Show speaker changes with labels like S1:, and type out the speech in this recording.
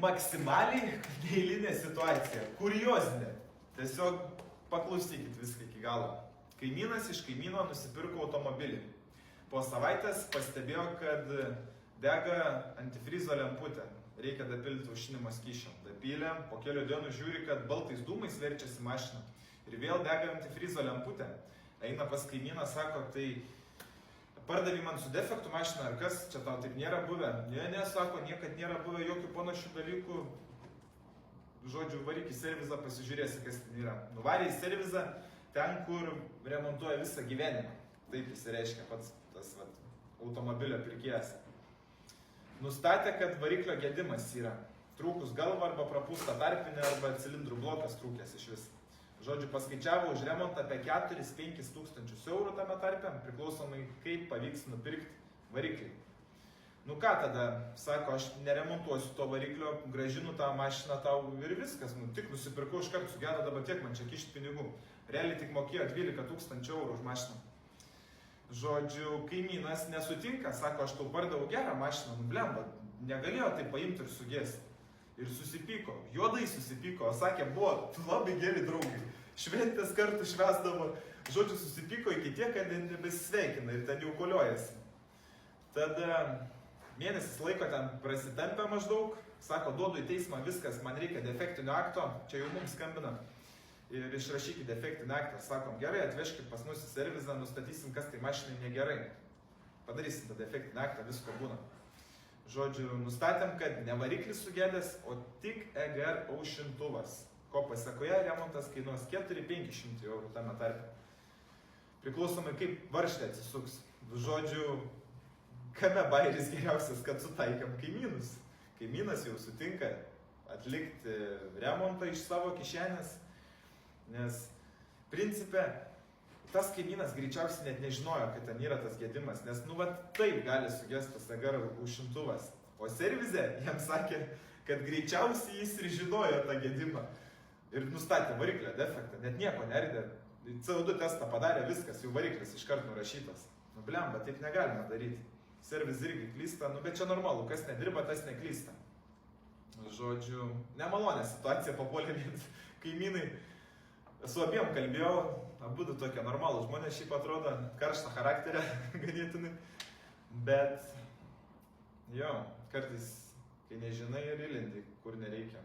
S1: maksimaliai neeilinė situacija, kuriozinė. Tiesiog paklausykit viską iki galo. Kaimynas iš kaimyno nusipirko automobilį. Po savaitės pastebėjo, kad dega antifrizo lemputė. Reikia dapilti aušinimo skysčio. Dapylė, po kelių dienų žiūri, kad baltais dūmais verčiasi mašina. Ir vėl dega antifrizo lemputė. Eina pas kaimyną, sako, tai pardavė man su defektu mašiną, ar kas, čia tau taip nėra buvę? Ne, sako, niekad nėra buvę jokių panašių dalykų. Žodžiu, varyk į servizą, pasižiūrėsi, kas ten yra. Nuvarė į servizą, ten, kur remontuoja visą gyvenimą. Taip įsireiškia pats tas automobilio pirkėjas. Nustatė, kad variklio gedimas yra. Trūkus galva arba prapūsta tarpinė arba cilindrų blokas trūkęs iš vis. Žodžiu, paskaičiavo už remontą apie 4-5 tūkstančius eurų tame tarpe, priklausomai kaip pavyks nupirkti variklį. Nu ką tada, sako, aš neremontuosiu to variklio, gražinu tą mašiną tau ir viskas. Nu tik nusipirkau iš karto sugedo, dabar tiek man čia kišti pinigų. Realiai tik mokėjo 12 tūkstančių eurų už mašiną. Žodžiu, kaimynas nesutinka, sako, aš tau pardaviau gerą mašiną, nu blemba, negalėjo tai paimti ir sugesti. Ir susipyko, juodai susipyko, o sakė, buvo labai geri draugai, šventės kartu švęsdavo, žodžiu, susipyko iki tiek, kad nebesisveikina ir ten jau koliojasi. Tada mėnesis laiko ten prasitempė maždaug, sako, duodu į teismą viskas, man reikia defektinio akto, čia jau mums skambina. Ir išrašykit defektinį aktą, sakom, gerai, atvežkit pas mus į servizą, nustatysim, kas tai mašinai negerai. Padarysim tą defektinį aktą, visko būna. Žodžiu, nustatėm, kad ne variklis sugedęs, o tik EGR aušintuvas. Ko pasakoje remontas kainuos 4-500 eurų tame tarpe. Priklausomai kaip varžtė atsisuks. Žodžiu, kame bairis geriausias, kad sutaikėm kaimynus. Kaimynas jau sutinka atlikti remontą iš savo kišenės. Nes, principe, tas kaimynas greičiausiai net nežinojo, kad ten yra tas gedimas, nes, nu, taip gali sugesti tas EGR aušintuvas. O servize jam sakė, kad greičiausiai jis ir žinojo tą gedimą. Ir nustatė variklio defektą, net nieko neridė. CO2 testą padarė, viskas, jau variklis iškart nurašytas. Nu, blemba, taip negalima daryti. Servis irgi klysta, nu, bet čia normalu, kas nedirba, tas neklysta. Žodžiu, nemalonė situacija papuolė kaimynai. Su abiem kalbėjau, abudu tokie normalūs žmonės, šiaip atrodo karštą charakterę ganėtinai, bet jo, kartais, kai nežinai ir įlindi, kur nereikia.